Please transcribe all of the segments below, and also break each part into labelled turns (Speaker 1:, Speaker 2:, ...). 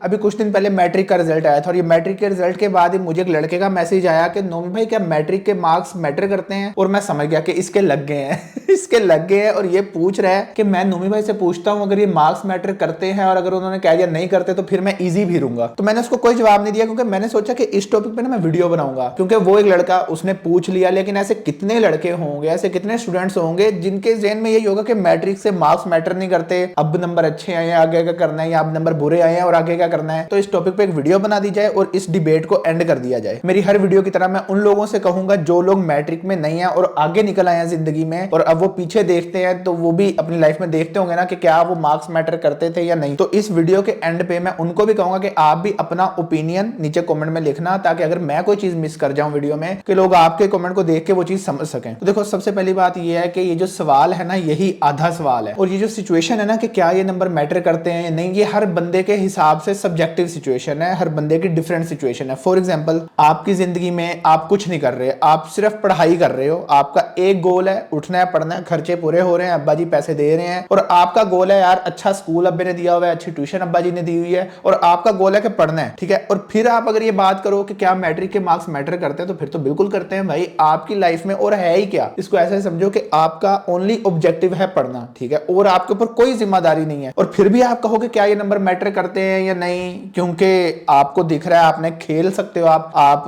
Speaker 1: अभी कुछ दिन पहले मैट्रिक का रिजल्ट आया था और ये मैट्रिक के रिजल्ट के बाद ही मुझे एक लड़के का मैसेज आया कि नोमी भाई क्या मैट्रिक के मार्क्स मैटर करते हैं। और मैं समझ गया कि इसके लग गए हैं इसके लग गए हैं और ये पूछ रहा है कि मैं नोमी भाई से पूछता हूं अगर ये मार्क्स मैटर करते हैं और अगर उन्होंने कह दिया नहीं करते तो फिर मैं इजी भी रहूंगा। तो मैंने उसको कोई जवाब नहीं दिया क्योंकि मैंने सोचा कि इस टॉपिक पे ना मैं वीडियो बनाऊंगा, क्योंकि वो एक लड़का उसने पूछ लिया। लेकिन ऐसे कितने लड़के होंगे, ऐसे कितने स्टूडेंट्स होंगे जिनके ज़हन में यही होगा कि मैट्रिक से मार्क्स मैटर नहीं करते, अब नंबर अच्छे आए हैं आगे क्या करना है, या अब नंबर बुरे आए हैं और आगे क्या करना है। तो इस टॉपिक पे एक वीडियो बना दी जाए और इस डिबेट को एंड कर दिया जाए। मेरी हर वीडियो की तरह मैं उन लोगों से कहूंगा जो लोग मैट्रिक में नहीं है और आगे निकल आए हैं जिंदगी में और अब वो पीछे देखते हैं तो वो भी अपनी लाइफ में देखते होंगे ना कि क्या वो मार्क्स मैटर करते थे या नहीं। तो इस वीडियो के एंड पे मैं उनको भी कहूंगा कि आप भी अपना ओपिनियन नीचे कमेंट में लिखना, ताकि अगर मैं कोई चीज मिस कर जाऊं वीडियो में कि लोग आपके कमेंट को देख के वो चीज समझ सकें। तो देखो सबसे पहली बात ये है कि ये जो सवाल है ना यही आधा सवाल है, और ये जो सिचुएशन है ना कि क्या ये नंबर मैटर करते हैं नहीं, ये हर बंदे के हिसाब से सब्जेक्टिव सिचुएशन है, हर बंदे की डिफरेंट सिचुएशन है। फॉर एग्जांपल आपकी जिंदगी में आप कुछ नहीं कर रहे, आप सिर्फ पढ़ाई कर रहे हो, आपका एक गोल है उठना है पढ़ना है, खर्चे पूरे हो रहे हैं, अब्बा जी पैसे दे रहे हैं, और आपका गोल है यार अच्छा स्कूल अब्बे ने दिया हुआ है, अच्छी ट्यूशन अब्बा जी ने दी हुई है, और आपका गोल है कि पढ़ना है, ठीक है। और फिर आप अगर ये बात करो कि क्या मैट्रिक के मार्क्स मैटर करते हैं, तो फिर तो बिल्कुल करते हैं भाई, आपकी लाइफ में और है ही क्या। इसको ऐसे समझो कि आपका ओनली ऑब्जेक्टिव है पढ़ना, ठीक है, और आपके ऊपर कोई जिम्मेदारी नहीं है। और फिर भी आप कहोगे क्या ये नंबर मैटर करते हैं या नहीं, क्योंकि आपको दिख रहा है, आपने खेल सकते हो, आप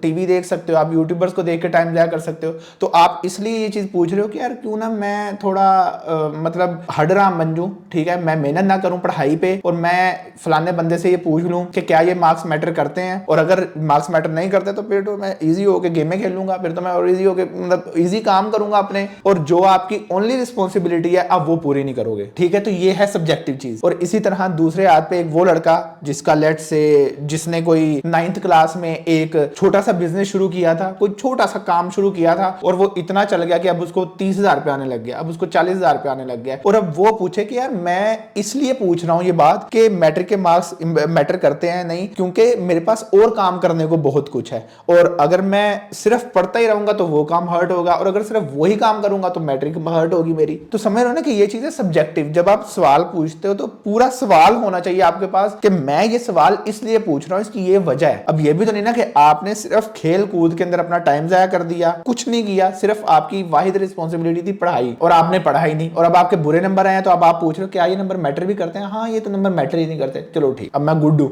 Speaker 1: टीवी देख सकते हो, आप यूट्यूबर्स को देख के टाइम जाया कर सकते हो, तो आप इसलिए ये चीज पूछ रहे हो कि यार क्यों ना मैं थोड़ा मतलब हडराम बन जाऊं, ठीक है, मैं मेहनत ना करूं पढ़ाई पे और मैं फलाने बंदे से ये पूछ लूं कि क्या ये मार्क्स मैटर करते हैं, और अगर मार्क्स मैटर नहीं करते तो फिर तो मैं इजी होके गेमें खेल लूंगा, फिर तो मैं और इजी होके मतलब इजी काम करूंगा अपने, और जो आपकी ओनली रिस्पॉन्सिबिलिटी है आप वो पूरी नहीं करोगे, ठीक है। तो ये है सब्जेक्टिव चीज। और इसी तरह दूसरे हाथ पे एक वो लड़का जिसका लेट्स से जिसने कोई 9th क्लास में एक छोटा सा बिजनेस शुरू किया था, कोई छोटा सा काम शुरू किया था, और वो इतना चल गया कि अब उसको 30,000 रुपए आने लग गया, अब उसको 40,000 रुपए आने लग गया, और अब वो पूछे कि यार मैं इसलिए पूछ रहा हूं ये बात कि मैट्रिक के मार्क्स मैटर करते हैं नहीं, क्योंकि मेरे पास और काम करने को बहुत कुछ है, और अगर मैं सिर्फ पढ़ता ही रहूंगा तो वो काम हर्ट होगा, और अगर सिर्फ वही काम करूंगा तो मैट्रिक हर्ट होगी मेरी। तो समझ रहे हो ना कि ये चीज है सब्जेक्टिव। जब आप सवाल पूछते हो तो पूरा सवाल होना चाहिए आपके पास कि मैं ये सवाल इसलिए पूछ रहा हूं, इसकी ये वजह है। अब ये भी तो नहीं ना कि आपने सिर्फ खेल कूद के अंदर अपना टाइम जाया कर दिया, कुछ नहीं किया, सिर्फ आपकी वाहिद रिस्पॉन्सिबिलिटी थी पढ़ाई, और आपने पढ़ाई नहीं, और अब आपके बुरे नंबर आए हैं तो अब आप पूछ रहे हो क्या ये नंबर मैटर भी करते हैं। हाँ ये तो नंबर मैटर ही नहीं करते, चलो ठीक, अब मैं गुड हूं,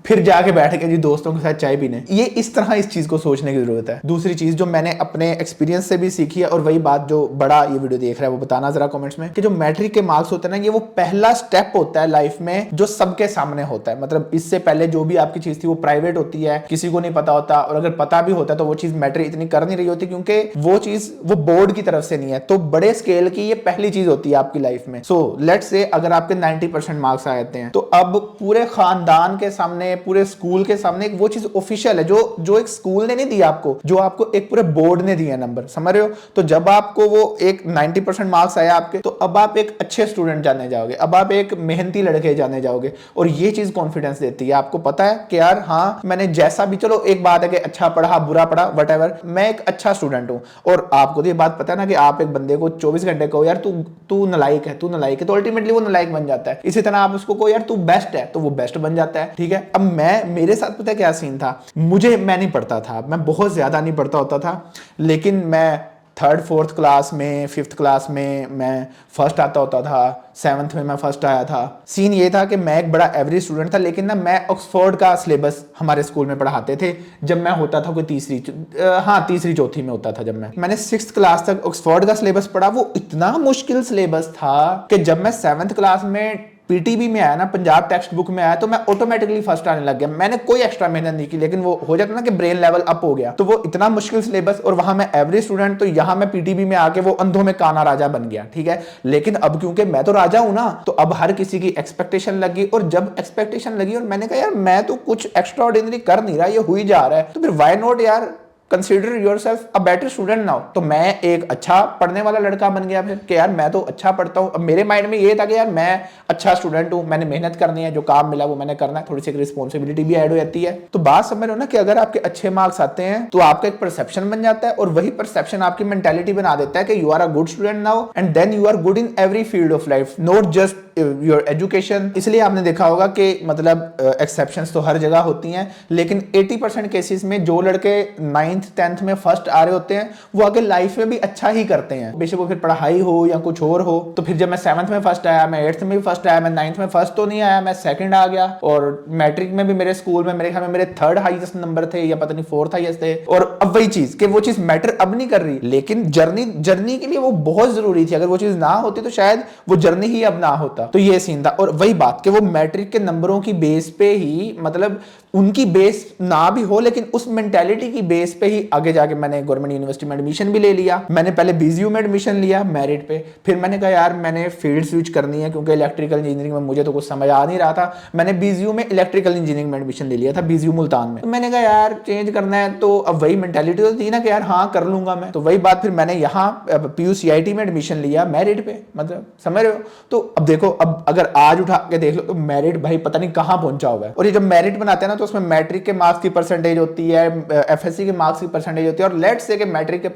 Speaker 1: फिर जाके बैठ के जी दोस्तों के साथ चाय पीने। ये इस तरह इस चीज को सोचने की जरूरत है। दूसरी चीज जो मैंने अपने एक्सपीरियंस से भी सीखी है, और वही बात जो बड़ा ये वीडियो देख रहा है वो बताना जरा कमेंट्स में, कि जो मैट्रिक के मार्क्स होते हैं ना ये वो पहला स्टेप होता है लाइफ में जो सबके सामने होता है। मतलब इससे पहले जो भी आपकी चीज थी वो प्राइवेट होती है, किसी को नहीं पता होता, और अगर पता भी होता है तो वो चीज मैटर इतनी कर नहीं रही होती क्योंकि वो चीज वो बोर्ड की तरफ से नहीं है। तो बड़े स्केल की ये पहली चीज होती है आपकी लाइफ में। सो लेट्स से अगर आपके 90% मार्क्स आ जाते हैं तो अब पूरे खानदान के सामने, पूरे स्कूल के सामने एक वो चीज ऑफिशियल है जो एक स्कूल ने नहीं दिया आपको, जो आपको एक पूरे बोर्ड ने दिया नंबर, समझ रहे हो। तो जब आपको वो एक 90% मार्क्स आया आपके, तो अब आप एक अच्छे स्टूडेंट जाने जाओगे, अब आप एक मेहनती लड़के जाने जाओगे, और ये चीज कॉन्फिडेंस देती है। आपको पता है कि यार हाँ मैंने जैसा भी, चलो एक बात है कि अच्छा पढ़ा बुरा पढ़ा वटएवर, मैं एक अच्छा स्टूडेंट हूं। और आपको तो ये बात पता है ना कि आप एक बंदे को 24 घंटे कहो यार तू नलायक है, तू नलायक है, तो अल्टीमेटली वो नलायक बन जाता है। इसी तरह आप उसको कहो यार तू बेस्ट है, तो वो बेस्ट बन जाता है, ठीक है। अब मेरे साथ पता है क्या सीन था, मैं नहीं पढ़ता था, मैं बहुत ज्यादा नहीं पढ़ता होता था, लेकिन मैं 3rd 4th क्लास में 5th क्लास में मैं फर्स्ट आता होता था, 7th में मैं फर्स्ट आया था। सीन ये था कि मैं एक बड़ा एवरेज स्टूडेंट था, लेकिन ना मैं ऑक्सफोर्ड का सिलेबस हमारे स्कूल में पढ़ाते थे जब मैं होता था कोई तीसरी चौथी में होता था। जब मैंने 6th क्लास तक ऑक्सफोर्ड का सिलेबस पढ़ा, वो इतना मुश्किल सिलेबस था कि जब मैं 7th क्लास में पीटीबी में आया ना, पंजाब टेक्स्ट बुक में आया, तो मैं ऑटोमेटिकली फर्स्ट आने लग गया। मैंने कोई एक्स्ट्रा मेहनत नहीं की, लेकिन वो हो जाता ना कि ब्रेन लेवल अप हो गया। तो वो इतना मुश्किल सिलेबस, और वहां मैं एवरेज स्टूडेंट, तो यहां मैं पीटीबी में आके वो अंधों में काना राजा बन गया, ठीक है। लेकिन अब क्योंकि मैं तो राजा हूं ना, तो अब हर किसी की एक्सपेक्टेशन लगी, और जब एक्सपेक्टेशन लगी और मैंने कहा यार मैं तो कुछ एक्स्ट्रा ऑर्डिनरी कर नहीं रहा, ये हो ही जा रहा है, तो फिर व्हाई नॉट यार consider yourself a better student now. तो मैं एक अच्छा पढ़ने वाला लड़का बन गया फिर कि यार मैं तो अच्छा पढ़ता हूँ। अब मेरे माइंड में ये था कि यार मैं अच्छा स्टूडेंट हूँ, मैंने मेहनत करनी है, जो काम मिला वो मैंने करना है, थोड़ी सी रिस्पॉन्सिबिलिटी भी ऐड हो जाती है। तो बात समझ रहे हो ना कि अगर आपके अच्छे मार्क्स आते हैं तो आपका एक परसेप्शन बन जाता है, और वही परसेप्शन आपकी मेंटालिटी बना देता है कि you are a good student now, and then you are good in every field of life, not just your education. इसलिए आपने देखा होगा कि मतलब एक्सेप्शंस तो हर जगह होती हैं, लेकिन 80% केसेस में जो लड़के 9th 10th में फर्स्ट आ रहे होते हैं वो आगे लाइफ में भी अच्छा ही करते हैं, बेशक वो फिर पढ़ाई हो या कुछ और हो। तो फिर जब मैं 7th में फर्स्ट आया, मैं 8th में भी फर्स्ट आया, मैं 9th में फर्स्ट तो नहीं आया, मैं सेकंड आ गया, और मैट्रिक में भी मेरे स्कूल में मेरे ख्याल में मेरे 3rd हाईएस्ट नंबर थे या पता नहीं 4th हाईएस्ट थे। और अब वही चीज कि वो चीज मैटर अब नहीं कर रही, लेकिन जर्नी के लिए वो बहुत जरूरी थी। अगर वो चीज ना होती तो शायद वो जर्नी ही अब ना होता। तो ये सीन था। और वही बात कि वो मैट्रिक के नंबरों की बेस पे ही, मतलब उनकी बेस ना भी हो लेकिन उस मेंटालिटी की बेस पे ही आगे जाके मैंने गवर्नमेंट यूनिवर्सिटी में एडमिशन भी ले लिया। मैंने पहले बीजीयू में एडमिशन लिया मेरिट पे, फिर मैंने कहा यार मैंने फील्ड स्विच करनी है क्योंकि इलेक्ट्रिकल इंजीनियरिंग में मुझे तो कुछ समझ आ नहीं रहा था। मैंने बीजीयू में इलेक्ट्रिकल इंजीनियरिंग में एडमिशन ले लिया था, बीजीयू मुल्तान में। तो मैंने कहा यार चेंज करना है, तो अब वही मेंटालिटी तो थी ना कि यार हाँ कर लूंगा मैं। तो वही बात, फिर मैंने यहाँ PUCIT में एडमिशन लिया मेरिट पे, मतलब समझ रहे हो। तो अब देखो, अब अगर आज उठा के देख लो तो मेरिट भाई पता नहीं कहां पहुंचा हुआ है। और ये जब मेरिट बनाते हैं ना तो उसमें मैट्रिक के मार्क्स की परसेंटेज होती है, FSC के मार्क्स की परसेंटेज होती है, और लेट्स से कि मैट्रिक के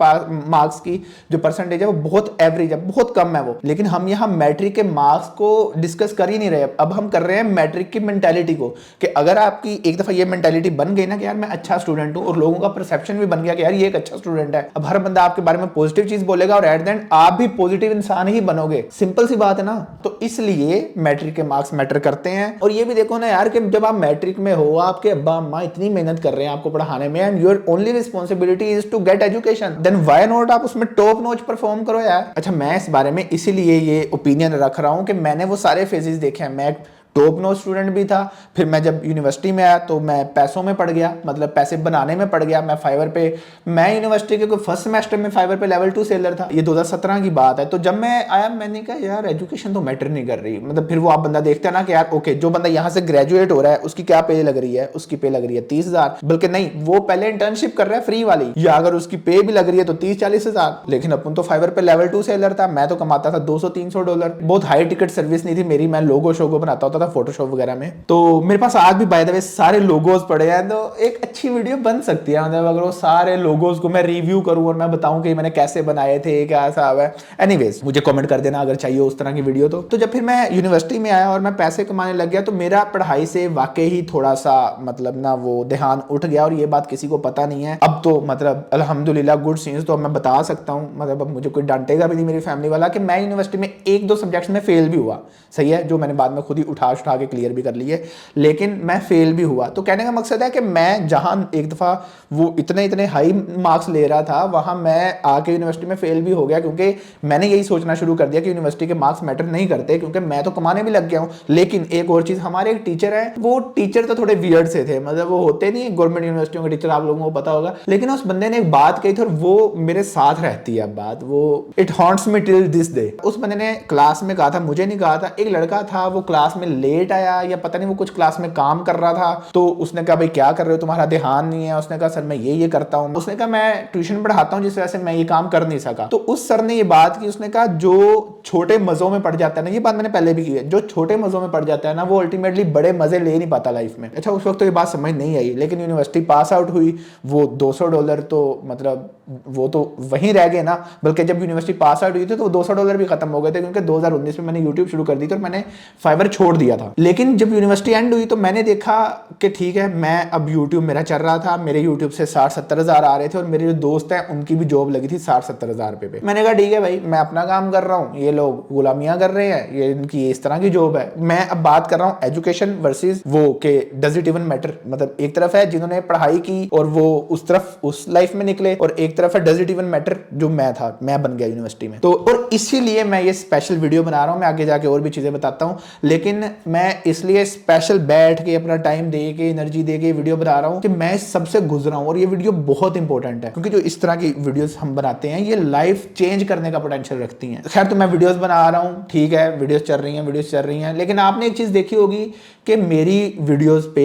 Speaker 1: मार्क्स की जो परसेंटेज है वो बहुत एवरेज है, बहुत कम है वो। लेकिन हम यहाँ मैट्रिक के मार्क्स को डिस्कस कर ही नहीं रहे, अब हम कर रहे हैं मैट्रिक की मेंटालिटी को। कि अगर आपकी एक दफा ये मेंटालिटी बन गई ना कि यार मैं अच्छा स्टूडेंट हूं, और लोगों का परसेप्शन भी बन गया कि यार ये एक अच्छा स्टूडेंट है, अब हर बंदा आपके बारे में पॉजिटिव चीज बोलेगा और एट द एंड आप भी पॉजिटिव इंसान ही बनोगे। सिंपल सी बात है ना। तो इसलिए मैट्रिक के मार्क्स मैटर करते हैं। और ये भी देखो ना यार कि जब आप मैट्रिक में हो, आपके अब्बा अम्मा इतनी मेहनत कर रहे हैं आपको पढ़ाने में, and your only responsibility is to get education, then why not आप उसमें टॉप नॉच परफॉर्म करो यार। अच्छा, मैं इस बारे में इसीलिए ये ओपिनियन रख रहा हूं कि मैंने वो सारे फेजेस देखे हैं। मैं टॉप नॉच स्टूडेंट भी था, फिर मैं जब यूनिवर्सिटी में आया तो मैं पैसों में पड़ गया, मतलब पैसे बनाने में पड़ गया। मैं फाइवर पे, मैं यूनिवर्सिटी के फर्स्ट सेमेस्टर में फाइवर पे लेवल 2 सेलर था। ये 2017 की बात है। तो जब मैं आया मैंने कहा यार एजुकेशन तो मैटर नहीं कर रही। मतलब फिर वो आप बंदा देखते हैं ना कि यार ओके, जो बंदा यहाँ से ग्रेजुएट हो रहा है उसकी क्या पे लग रही है, उसकी पे लग रही है 30,000, बल्कि नहीं वो पहले इंटर्नशिप कर रहा है फ्री वाली, या अगर उसकी पे भी लग रही है तो 30-40 हजार। लेकिन अपन तो फाइवर पे लेवल 2 सेलर था, मैं तो कमाता था $200-300। बहुत हाई टिकट सर्विस नहीं थी मेरी, मैं लोगो शोगो बनाता होता था फोटोशॉप वगैरह में। तो मेरे पास आज भी बाय द वे सारे लोगोज पड़े हैं, तो एक अच्छी वीडियो बन सकती है। मतलब अगर वो सारे लोगोज को मैं रिव्यू करूं और मैं बताऊं कि मैंने कैसे बनाए थे, क्या ऐसा हुआ है। एनीवेज, मुझे कमेंट कर देना अगर चाहिए उस तरह की वीडियो। तो जब फिर मैं यूनिवर्सिटी में आया और मैं पैसे कमाने लग गया तो मेरा पढ़ाई से वाकई ही थोड़ा सा मतलब ना वो ध्यान उठ गया। और ये बात किसी को पता नहीं है अब तो, मतलब अल्हम्दुलिल्लाह गुड सीन्स तो मैं बता सकता हूँ। मतलब अब मुझे कोई डांटेगा भी नहीं मेरी फैमिली वाला कि मैं यूनिवर्सिटी में 1-2 सब्जेक्ट्स में फेल भी हुआ, सही है, जो मैंने बाद में खुद ही उठा के क्लियर भी कर लिए, लेकिन मैं फेल भी हुआ। तो कहने का मकसद है कि मैं जहां एक दफा वो इतने हाई मार्क्स ले रहा था, वहां मैं आके यूनिवर्सिटी में फेल भी हो गया, क्योंकि मैंने यही सोचना शुरू कर दिया कि यूनिवर्सिटी के मार्क्स मैटर नहीं करते, क्योंकि मैं तो कमाने भी लग गया हूं। लेकिन एक और चीज, हमारे एक टीचर है, वो टीचर तो थोड़े वियर्ड से थे, मतलब वो होते नहीं गवर्नमेंट यूनिवर्सिटियों के टीचर, आप लोगों को पता होगा। लेकिन उस बंदे ने एक बात कही थी और वो मेरे साथ रहती है बात, वो it haunts me till this day. उस बंदे ने क्लास में कहा था, मुझे नहीं कहा था, एक लड़का था वो क्लास में लेट आया या पता नहीं वो कुछ क्लास में काम कर रहा था, तो उसने कहा भाई क्या कर रहे हो, तुम्हारा ध्यान नहीं है। उसने कहा सर मैं ये करता हूँ। उसने कहा मैं ट्यूशन पढ़ाता हूँ जिस वजह से मैं ये काम कर नहीं सका। तो उस सर ने ये बात की, उसने कहा जो छोटे मजों में पड़ जाता है ना, ये बात मैंने पहले भी की है, जो छोटे मजों में पड़ जाता है ना वो अल्टीमेटली बड़े मजे ले नहीं पाता लाइफ में। अच्छा, उस वक्त तो ये बात समझ नहीं आई, लेकिन यूनिवर्सिटी पास आउट हुई, वो $200 तो मतलब वो तो वहीं रह गए ना। बल्कि जब यूनिवर्सिटी पास आउट हुई थी तो $200 भी खत्म हो गए थे, क्योंकि 2019 में मैंने यूट्यूब शुरू कर दी थी और मैंने फाइवर छोड़ दिया था। लेकिन जब यूनिवर्सिटी एंड हुई तो मैंने देखा कि ठीक है, मैं अब यूट्यूब मेरा चल रहा था, मेरे यूट्यूब से 60-70 हजार आ रहे थे, और मेरे जो दोस्त हैं उनकी भी जॉब लगी थी 60-70 हजार रुपए पे। मैंने कहा ठीक है भाई, मैं अपना काम कर रहा हूँ, ये लोग गुलामियां कर रहे हैं, ये इनकी इस तरह की जॉब है। मैं अब बात कर रहा हूँ एजुकेशन वर्सेस वो के डज इट इवन मैटर। मतलब एक तरफ है जिन्होंने पढ़ाई की और वो उस तरफ उस लाइफ में निकले, और एक तरफ है डज इट इवन मैटर जो मैं था, मैं बन गया यूनिवर्सिटी में। तो और इसीलिए मैं ये स्पेशल वीडियो बना रहा हूँ। मैं आगे जाके और भी चीजें बताता हूँ, लेकिन मैं इसलिए स्पेशल बैठ के अपना टाइम दे के एनर्जी दे के वीडियो बना रहा हूँ कि मैं सबसे गुजरा हूँ। और ये वीडियो बहुत इंपॉर्टेंट है, क्योंकि जो इस तरह की वीडियोस हम बनाते हैं ये लाइफ चेंज करने का पोटेंशियल रखती हैं। खैर, तो मैं वीडियोस बना रहा हूँ, ठीक है, वीडियोस चल रही हैं, लेकिन आपने एक चीज देखी होगी कि मेरी वीडियोस पे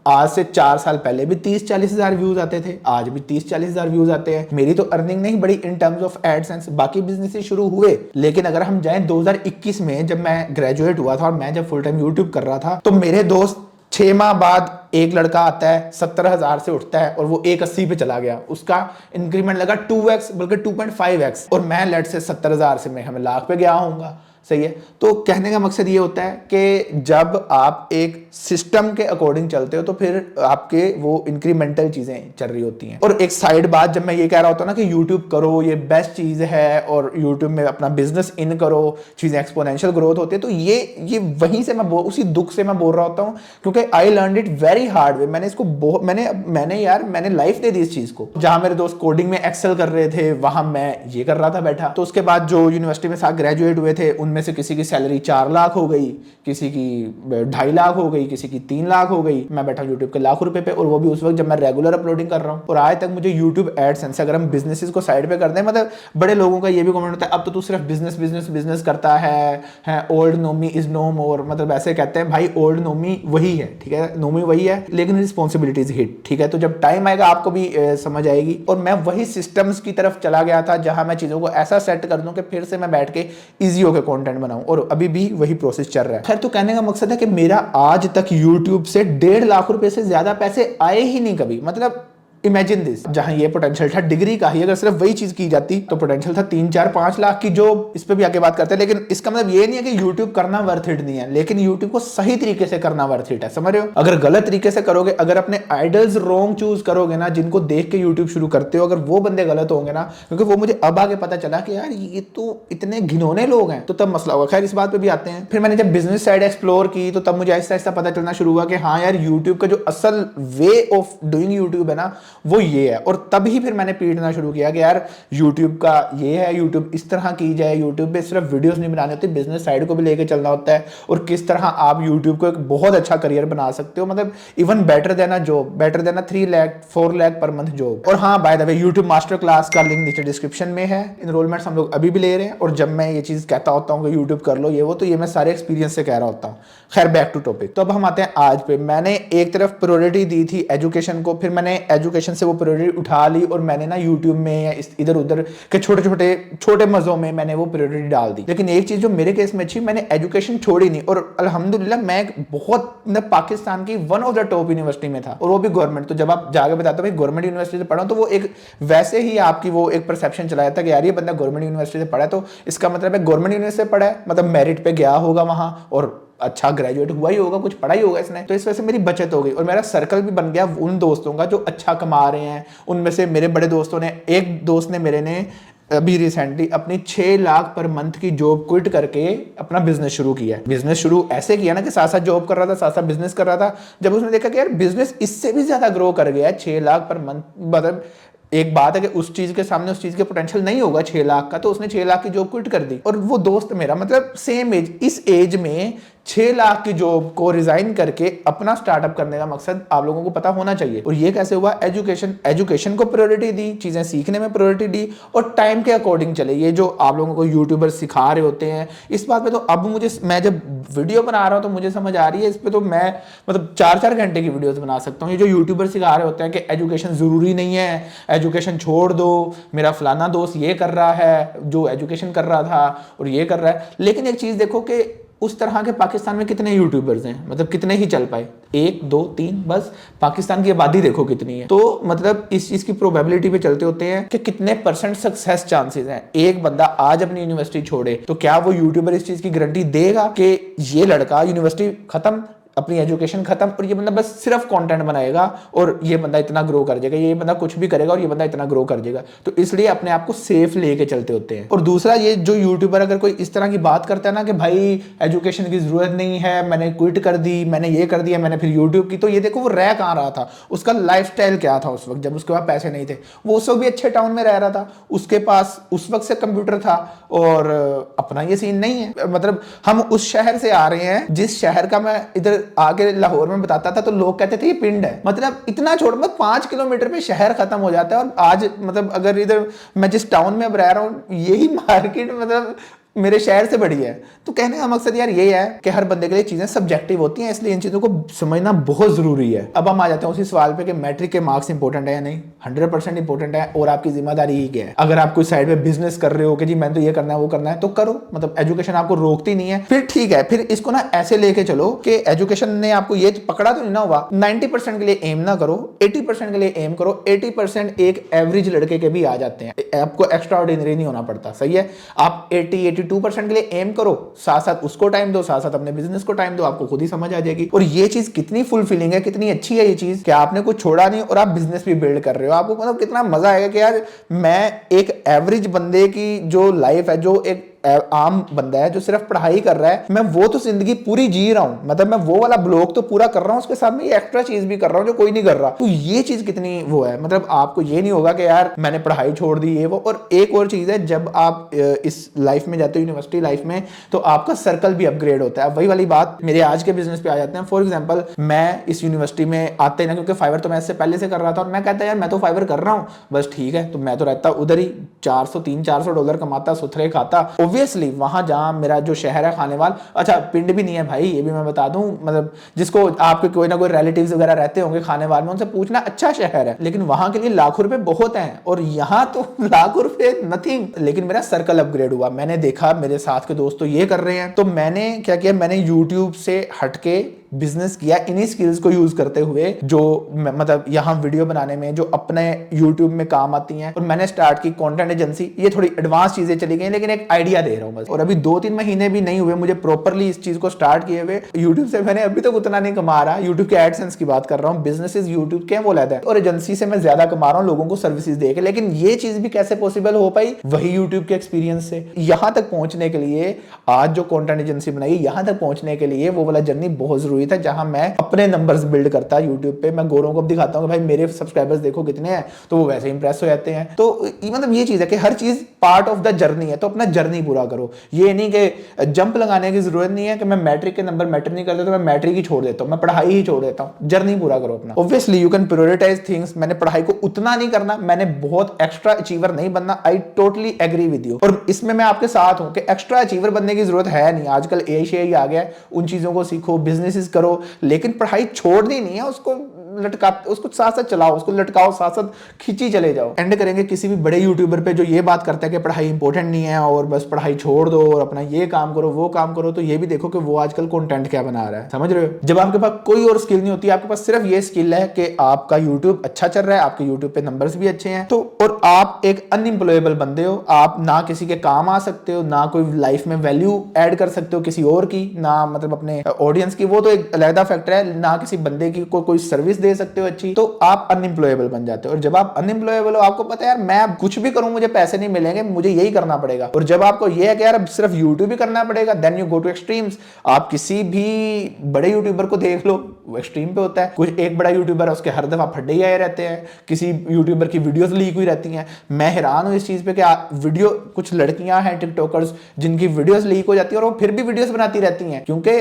Speaker 1: आज से 4 साल पहले भी 30-40 हजार व्यूज आते थे, आज भी 30-40 हजार व्यूज आते हैं। मेरी तो अर्निंग नहीं बढ़ी इन टर्म्स ऑफ एडसेंस, बाकी बिजनेस शुरू हुए। लेकिन अगर हम जाएं 2021 में, जब मैं ग्रेजुएट हुआ था और मैं जब फुल टाइम यूट्यूब कर रहा था, तो मेरे दोस्त 6 माह बाद एक लड़का आता है 70,000 से उठता है और वो 180 पे चला गया, उसका इंक्रीमेंट लगा 2x बल्कि 2.5x, और मैं लेट से 70,000 से मैं हमें लाख पे गया हूँगा। सही है। तो कहने का मकसद ये होता है कि जब आप एक सिस्टम के अकॉर्डिंग चलते हो तो फिर आपके वो इंक्रीमेंटल चीजें चल रही होती हैं। और एक साइड बात जब मैं ये कह रहा होता हूँ ना कि यूट्यूब करो, ये बेस्ट चीज है, और यूट्यूब में अपना बिजनेस इन करो, चीजें एक्सपोनेंशियल ग्रोथ होती है, तो ये वहीं से मैं उसी दुख से मैं बोल रहा होता हूँ, क्योंकि I learn it very hard way. मैंने इसको मैंने लाइफ दे दी इस चीज को। जहां मेरे दोस्त कोडिंग में एक्सेल कर रहे थे, वहां मैं ये कर रहा था बैठा। तो उसके बाद जो यूनिवर्सिटी में साथ ग्रेजुएट हुए थे, उनमें से किसी की सैलरी 4 लाख हो गई, किसी की 2.5 लाख हो गई, किसी की 3 लाख हो गई। मैं बैठा यूट्यूब के लाखों रुपए पे, और वो भी उस वक्त जब मैं रेगुलर अपलोडिंग कर रहा हूँ। और आज तक मुझे यूट्यूब एडसेंस, अगर हम बिजनेसेस को साइड पे करते हैं, मतलब बड़े लोगों का ये भी कमेंट होता है अब तो तू सिर्फ बिजनेस बिजनेस बिजनेस करता है, ओल्ड नोमी इज नो मोर। मतलब ऐसे कहते हैं भाई, ओल्ड नोमी वही है, ठीक है, नोमी वही है, लेकिन रिस्पॉन्सिबिलिटीज हिट, ठीक है। तो जब टाइम आएगा आपको भी समझ आएगी। और मैं वही सिस्टम्स की तरफ चला गया था जहां मैं चीजों को ऐसा सेट कर दूं कि फिर से मैं बैठ के इजी होकर कंटेंट बनाऊं, और अभी भी वही प्रोसेस चल रहा है। खैर, तो कहने का मकसद है कि मेरा आज तक यूट्यूब से 1.5 लाख रुपए से ज्यादा पैसे आए ही नहीं कभी। मतलब इमेजिन दिस, जहां ये पोटेंशियल था डिग्री का ही, अगर सिर्फ वही चीज की जाती तो पोटेंशियल था 3, 4, 5 लाख की जॉब। इस पे भी आगे बात करते हैं, लेकिन इसका मतलब ये नहीं है कि यूट्यूब करना वर्थ इट नहीं है, लेकिन यूट्यूब को सही तरीके से करना वर्थ इट है, समझ रहे हो। अगर गलत तरीके से करोगे, अगर अपने आइडल्स रॉन्ग चूज करोगे ना, जिनको देख के यूट्यूब शुरू करते हो, अगर वो बंदे गलत होंगे ना, क्योंकि वो मुझे अब आगे पता चला कि यार ये तो इतने घिनौने लोग हैं, तो तब मसला होगा। खैर, इस बात पे भी आते हैं। फिर मैंने जब बिजनेस साइड एक्सप्लोर की, तो तब मुझे ऐसा ऐसा पता चलना शुरू हुआ कि हाँ यार, यूट्यूब का जो असल वे ऑफ डूइंग यूट्यूब है ना, वो ये है। और तभी फिर मैंने पीटना शुरू किया कि यार YouTube का ये है, YouTube इस तरह की जाए, YouTube पे सिर्फ वीडियोस नहीं बनाने होते, बिजनेस साइड को भी लेके चलना होता है, और किस तरह आप YouTube को एक बहुत अच्छा करियर बना सकते हो, मतलब even better than a job, better than a 3 lakh 4 lakh per month job. और हाँ, by the way, YouTube master class का लिंक नीचे डिस्क्रिप्शन में है, इनरोलमेंट्स हम लोग अभी भी ले रहे हैं। और जब मैं ये चीज कहता होता हूँ कि YouTube कर लो ये वो, तो ये मैं सारे एक्सपीरियंस से कह रहा होता हूँ। खैर, बैक टू टॉपिक। तो अब हम आते हैं आज पे। मैंने एक तरफ प्रायोरिटी दी थी एजुकेशन को, फिर मैंने एजुकेशन से वो प्रायोरिटी उठा ली, और मैंने ना यूट्यूब में या इधर उधर के छोटे मजों में मैंने वो प्रायोरिटी डाल दी। लेकिन एक चीज जो मेरे केस में अच्छी, मैंने एजुकेशन छोड़ी नहीं, और अल्हम्दुलिल्लाह मैं बहुत पाकिस्तान की one of the top university में था, और वो भी गवर्नमेंट। तो जब आप जाके बताते हो भाई गवर्नमेंट यूनिवर्सिटी से पढ़ा, तो वो एक वैसे ही आपकी वो एक परसेप्शन चला जाता है कि यार ये बंदा गवर्नमेंट यूनिवर्सिटी से पढ़ा है, तो इसका मतलब है गवर्नमेंट यूनिवर्सिटी से पढ़ा है, मतलब मेरिट पे गया होगा वहां, और अच्छा ग्रेजुएट हुआ ही होगा, कुछ पढ़ा ही होगा इसने। तो इस वजह से मेरी बचत हो गई, और मेरा सर्कल भी बन गया उन दोस्तों का जो अच्छा कमा रहे हैं। उनमें से मेरे बड़े दोस्तों ने, एक दोस्त ने मेरे ने अभी रिसेंटली अपनी 6 लाख पर मंथ की जॉब क्विट करके अपना बिजनेस शुरू किया है। बिजनेस शुरू ऐसे किया ना कि साथ साथ जॉब कर रहा था, साथ साथ बिजनेस कर रहा था। जब उसने देखा कि यार बिजनेस इससे भी ज्यादा ग्रो कर गया है, 6 लाख पर मंथ, मतलब एक बात है कि उस चीज के सामने उस चीज के पोटेंशियल नहीं होगा 6 लाख का, तो उसने 6 लाख की जॉब क्विट कर दी। और वो दोस्त मेरा, मतलब सेम एज, इस एज में 6 लाख की जॉब को रिजाइन करके अपना स्टार्टअप करने का मकसद आप लोगों को पता होना चाहिए। और ये कैसे हुआ? एजुकेशन को प्रायोरिटी दी, चीजें सीखने में प्रायोरिटी दी, और टाइम के अकॉर्डिंग चले। ये जो आप लोगों को यूट्यूबर सिखा रहे होते हैं, इस बात पे तो अब मुझे, मैं जब वीडियो बना रहा हूं तो मुझे समझ आ रही है, इस पे तो मैं मतलब 4-4 घंटे की वीडियोस बना सकता हूँ। ये जो यूट्यूबर सिखा रहे होते हैं कि एजुकेशन जरूरी नहीं है, एजुकेशन छोड़ दो, मेरा फलाना दोस्त ये कर रहा है जो एजुकेशन कर रहा था और ये कर रहा है। लेकिन एक चीज देखो कि उस तरह के पाकिस्तान में कितने यूट्यूबर्स हैं, मतलब कितने ही चल पाए, 1, 2, 3, बस। पाकिस्तान की आबादी देखो कितनी है। तो मतलब इस चीज की प्रोबेबिलिटी पे चलते होते हैं कि कितने % सक्सेस चांसेस हैं। एक बंदा आज अपनी यूनिवर्सिटी छोड़े तो क्या वो यूट्यूबर इस चीज की गारंटी देगा कि ये लड़का यूनिवर्सिटी खत्म, अपनी एजुकेशन खत्म, और ये बंदा बस सिर्फ कंटेंट बनाएगा और ये बंदा इतना ग्रो कर जाएगा, ये बंदा कुछ भी करेगा और ये बंदा इतना ग्रो कर जाएगा? तो इसलिए अपने आप को सेफ लेके चलते होते हैं। और दूसरा, ये जो यूट्यूबर अगर कोई इस तरह की बात करता है ना कि भाई एजुकेशन की जरूरत नहीं है, मैंने क्विट कर दी, मैंने ये कर दिया, मैंने फिर यूट्यूब की, तो ये देखो वो रह कहाँ रहा था, उसका लाइफस्टाइल क्या था उस वक्त जब उसके पास पैसे नहीं थे। वो उस वक्त भी अच्छे टाउन में रह रहा था, उसके पास उस वक्त से कंप्यूटर था, और अपना ये सीन नहीं है। मतलब हम उस शहर से आ रहे हैं जिस शहर का मैं इधर आगे लाहौर में बताता था तो लोग कहते थे ये पिंड है। मतलब इतना छोड़, मतलब 5 किलोमीटर पे शहर खत्म हो जाता है। और आज मतलब अगर इधर मैं जिस टाउन में अब रह रहा हूँ, यही मार्केट मतलब मेरे शहर से बड़ी है। तो कहने का मकसद यार ये है कि हर बंदे के लिए चीजें सब्जेक्टिव होती हैं, इसलिए इन चीजों को समझना बहुत जरूरी है। अब हम आ जाते हैं उसी सवाल पे कि मैट्रिक के मार्क्स इंपॉर्टेंट है या नहीं। 100% इंपॉर्टेंट है, और आपकी जिम्मेदारी ही क्या है। अगर आप कोई साइड में बिजनेस कर रहे हो कि जी मैंने तो ये करना है वो करना है, तो करो, मतलब एजुकेशन आपको रोकती नहीं है, फिर ठीक है। फिर इसको ना ऐसे लेके चलो कि एजुकेशन ने आपको ये पकड़ा तो नहीं ना हुआ। 90% के लिए एम ना करो, 80% के लिए एम करो। 80% एक एवरेज लड़के के भी आ जाते हैं, आपको एक्स्ट्रा ऑर्डिनरी नहीं होना पड़ता, सही है। आप 80, 92% के लिए एम करो, साथ साथ उसको टाइम दो, साथ साथ अपने बिजनेस को टाइम दो, आपको खुद ही समझ आ जाएगी। और ये चीज कितनी फुलफिलिंग है, कितनी अच्छी है ये चीज कि आपने कुछ छोड़ा नहीं और आप बिजनेस भी बिल्ड कर रहे हो। आपको मतलब कितना मजा आएगा कि यार मैं एक एवरेज बंदे की जो लाइफ है, जो एक आम बंदा है जो सिर्फ पढ़ाई कर रहा है, मैं वो तो जिंदगी पूरी जी रहा हूं, मतलब मैं वो वाला ब्लॉक तो पूरा कर रहा हूं, उसके साथ में ये एक्स्ट्रा चीज भी कर रहा हूं जो कोई नहीं कर रहा। तो ये चीज कितनी वो है, मतलब आपको ये नहीं होगा कि यार मैंने पढ़ाई छोड़ दी ये वो। और एक और चीज है, जब आप इस लाइफ में जाते हो, यूनिवर्सिटी लाइफ में, तो आपका सर्कल भी अपग्रेड होता है। वही वाली बात मेरे आज के बिजनेस पे आ जाते हैं। फॉर एग्जाम्पल, मैं इस यूनिवर्सिटी में आते ना, क्योंकि फाइवर तो मैं इससे पहले से कर रहा था, और मैं कहता यार मैं तो फाइवर कर रहा हूँ, बस ठीक है, तो मैं तो रहता उधर ही, $300-400 कमाता, सुथरे खाता। ऑब्वियसली वहां जहां मेरा जो शहर है खानेवाल, अच्छा पिंड भी नहीं है भाई, ये भी मैं बता दूं, मतलब जिसको आपके कोई ना कोई रिलेटिव्स वगैरह रहते होंगे खानेवाल में, उनसे पूछना, अच्छा शहर है, लेकिन वहां के लिए लाखों रुपए बहुत हैं, और यहां तो लाखों रुपए नथिंग। लेकिन मेरा सर्कल अपग्रेड हुआ, मैंने देखा मेरे साथ के दोस्त तो ये कर रहे हैं, तो मैंने क्या किया, मैंने यूट्यूब से हटके बिजनेस किया इन्हीं स्किल्स को यूज करते हुए, जो मतलब यहाँ वीडियो बनाने में जो अपने यूट्यूब में काम आती हैं। और मैंने स्टार्ट की कंटेंट एजेंसी। ये थोड़ी एडवांस चीजें चली गई, लेकिन एक आइडिया दे रहा हूँ बस। और अभी 2-3 महीने भी नहीं हुए मुझे प्रॉपरली इस चीज को स्टार्ट किए हुए। यूट्यूब से मैंने अभी तक उतना नहीं कमा रहा, यूट्यूब के एडसेंस की बात कर रहा हूँ, बिजनेसेस यूट्यूब के वो लेते हैं, और एजेंसी से मैं ज्यादा कमा रहा हूँ लोगों को सर्विसेज देके। लेकिन ये चीज भी कैसे पॉसिबल हो पाई, वही यूट्यूब के एक्सपीरियंस से। यहां तक पहुंचने के लिए आज जो कंटेंट एजेंसी बनाई, यहां तक पहुंचने के लिए वो वाला जर्नी बहुत जरूरी था, जहां मैं अपने नंबर्स बिल्ड करता यूट्यूब पे। मैं गोरों को दिखाता हूं कि भाई मेरे सब्सक्राइबर्स देखो कितने हैं, तो वो वैसे इंप्रेस हो जाते हैं। तो मतलब ये चीज है कि हर चीज पार्ट ऑफ द जर्नी है, तो अपना जर्नी पूरा करो। ये नहीं कि जंप लगाने की जरूरत नहीं है कि मैं मैट्रिक के नंबर मैटर नहीं करते तो मैं मैट्रिक ही छोड़ देता हूं, मैं पढ़ाई ही छोड़ देता हूं। जर्नी पूरा करो अपना। Obviously you can prioritise things. मैंने पढ़ाई को उतना नहीं करना, मैंने बहुत एक्स्ट्रा अचीवर नहीं बनना, I totally agree with you. और इसमें मैं आपके साथ हूं कि एक्स्ट्रा अचीवर बनने की जरूरत है नहीं। आजकल एआई आ गया है, उन चीजों को सीखो, बिजनेसेस करो, लेकिन पढ़ाई छोड़नी नहीं है, उसको लटका, उसको साथ साथ चलाओ, उसको लटकाओ, साथ साथ खींची चले जाओ। एंड करेंगे किसी भी बड़े यूट्यूबर पे जो ये बात करता है कि पढ़ाई इंपॉर्टेंट नहीं है और बस पढ़ाई छोड़ दो और अपना ये काम करो वो काम करो। तो ये भी देखो कि वो आजकल कंटेंट क्या बना रहा है, समझ रहे हो। जब आपके पास कोई और स्किल नहीं होती, आपके पास सिर्फ ये स्किल है कि आपका यूट्यूब अच्छा चल रहा है, आपके यूट्यूब पे नंबर्स भी अच्छे हैं, तो और आप एक अनएम्प्लॉयबल बंदे हो, आप ना किसी के काम आ सकते हो, ना कोई लाइफ में वैल्यू ऐड कर सकते हो किसी और की, ना मतलब अपने ऑडियंस की, वो तो एक अलग फैक्टर है, ना किसी बंदे की कोई सर्विस दे सकते हो अच्छी, तो आप अनएम्प्लॉयबल बन जाते हो। और जब आप अनएम्प्लॉयबल हो, आपको पता है यार मैं अब कुछ भी करूं मुझे पैसे नहीं मिलेंगे, मुझे यही करना पड़ेगा। और जब आपको ये है कि यार अब सिर्फ यूट्यूब ही करना पड़ेगा, then you go to extremes. आप किसी भी बड़े यूट्यूबर को देख लो, वो एक्सट्रीम पे होता है। कुछ एक बड़ा यूट्यूबर है, उसके हर दफा फड्डे ही आए रहते हैं, किसी यूट्यूबर की वीडियोस लीक हुई रहती हैं। मैं हैरान हूं इस चीज पे कि वीडियो, कुछ लड़कियां हैं टिकटॉकर्स जिनकी वीडियोस लीक हो जाती है और वो फिर भी वीडियोस बनाती रहती हैं, क्योंकि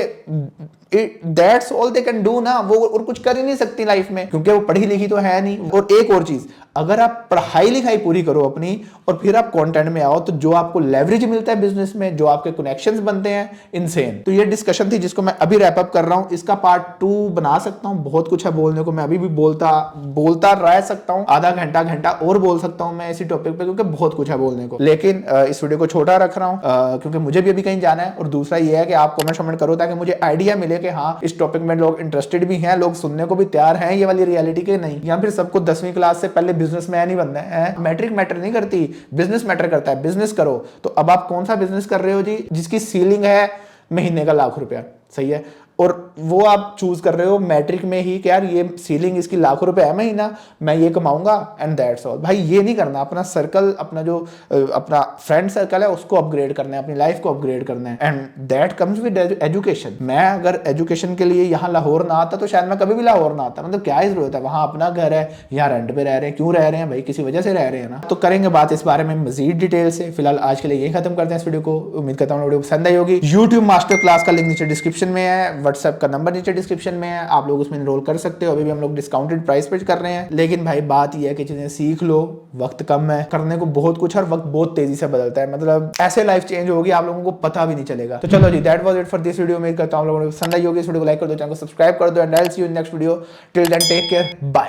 Speaker 1: that's all they can do ना, वो और कुछ कर ही नहीं सकती लाइफ में, क्योंकि वो पढ़ी लिखी तो है नहीं। और एक और चीज, अगर आप पढ़ाई लिखाई पूरी करो अपनी और फिर आप कंटेंट में आओ, तो जो आपको लेवरेज मिलता है बिजनेस में, जो आपके कनेक्शंस बनते हैं, इनसेन। तो ये डिस्कशन थी जिसको मैं अभी रैप अप कर रहा हूं। इसका पार्ट 2 बना सकता हूं, बहुत कुछ है बोलने को, मैं अभी भी बोलता रह सकता हूं, आधा घंटा और बोल सकता हूं मैं इसी टॉपिक पे, क्योंकि बहुत कुछ है बोलने को। लेकिन इस वीडियो को छोटा रख रहा हूं क्योंकि मुझे भी अभी कहीं जाना है। और दूसरा ये है कि आप कमेंट करो ताकि मुझे आइडिया मिले कि हाँ इस टॉपिक में लोग इंटरेस्टेड भी हैं, लोग सुनने को भी तैयार हैं ये वाली रियलिटी के नहीं, या फिर सबको 10वीं क्लास से पहले बिजनेसमैन ही बनना है। मैट्रिक मैटर नहीं करती, बिजनेस मैटर करता है। बिजनेस करो। तो अब आप कौन सा बिजनेस कर रहे हो जी, जिसकी सीलिंग है महीने का ₹1,00,000, सही है, और वो आप चूज कर रहे हो मैट्रिक में ही कि यार ये सीलिंग इसकी ₹1,00,000 है महीना, मैं ये कमाऊंगा एंड दैट्स ऑल। भाई ये नहीं करना। अपना सर्कल, अपना जो अपना फ्रेंड सर्कल है उसको अपग्रेड करना है, अपनी लाइफ को अपग्रेड करना है, and that comes with education. मैं अगर एजुकेशन के लिए यहाँ लाहौर ना आता तो शायद मैं कभी भी लाहौर ना आता। मतलब क्या ही जरूरत है, वहां अपना घर है, यहाँ रेंट पे रह रहे हैं, क्यों रह रहे हैं भाई, किसी वजह से रह रहे हैं ना। तो करेंगे बात इस बारे में मजीद डिटेल से। फिलहाल आज के लिए यही खत्म करते हैं इस वीडियो को। उम्मीद करता हूँ वीडियो पसंद आई होगी। यूट्यूब मास्टर क्लास का लिंक नीचे डिस्क्रिप्शन में है, व्हाट्सएप का नंबर नीचे डिस्क्रिप्शन में है, आप लोग उसमें एनरोल कर सकते हो। अभी भी हम लोग डिस्काउंटेड प्राइस पे कर रहे हैं। लेकिन भाई बात यह है कि चीजें सीख लो, वक्त कम है, करने को बहुत कुछ, हर वक्त बहुत तेजी से बदलता है। मतलब ऐसे लाइफ चेंज होगी आप लोगों को पता भी नहीं चलेगा। तो चलो जी, that was it for this video. उम्मीद करता हूं आप लोगों को पसंद आई होगी। इस वीडियो को लाइक कर दो, चैनल को सब्सक्राइब कर दो, and I will see you in next video. Till then take care, bye.